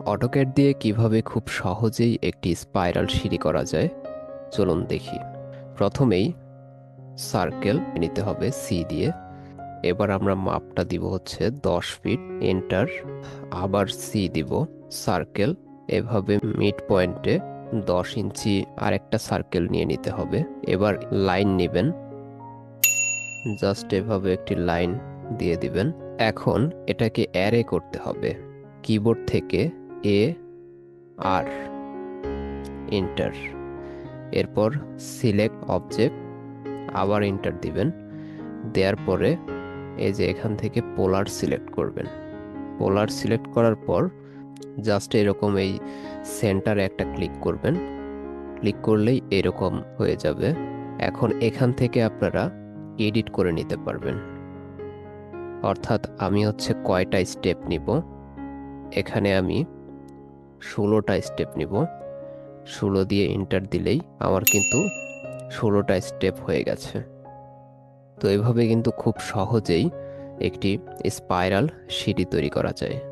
AutoCAD দিয়ে কিভাবে খুব সহজেই একটি স্পাইরাল সিঁড়ি করা যায় চলুন দেখি। প্রথমেই সার্কেল নিতে হবে সি দিয়ে। এবার আমরা মাপটা দিব হচ্ছে 10 ফিট, এন্টার। আবার সি দিব, সার্কেল। এভাবে মিড পয়েন্টে 10 ইঞ্চি আরেকটা সার্কেল নিয়ে নিতে হবে। এবার লাইন নেবেন, জাস্ট এভাবে একটি লাইন দিয়ে দিবেন। এখন এটাকে অ্যারে করতে হবে। কিবোর্ড থেকে এ আর এন্টার। এরপর সিলেক্ট অবজেক্ট, আবার এন্টার দিবেন। দেওয়ার পরে এই যে এখান থেকে পোলার সিলেক্ট করবেন। পোলার সিলেক্ট করার পর জাস্ট এরকম এই সেন্টারে একটা ক্লিক করবেন। ক্লিক করলেই এরকম হয়ে যাবে। এখন এখান থেকে আপনারা এডিট করে নিতে পারবেন। অর্থাৎ আমি হচ্ছে কয়টা স্টেপ নিব, এখানে আমি 16টা স্টেপ নিব। 16 দিয়ে এন্টার দিলেই আমার কিন্তু 16টা স্টেপ হয়ে গেছে। তো এভাবে কিন্তু খুব সহজেই একটি স্পাইরাল সিঁড়ি তৈরি করা যায়।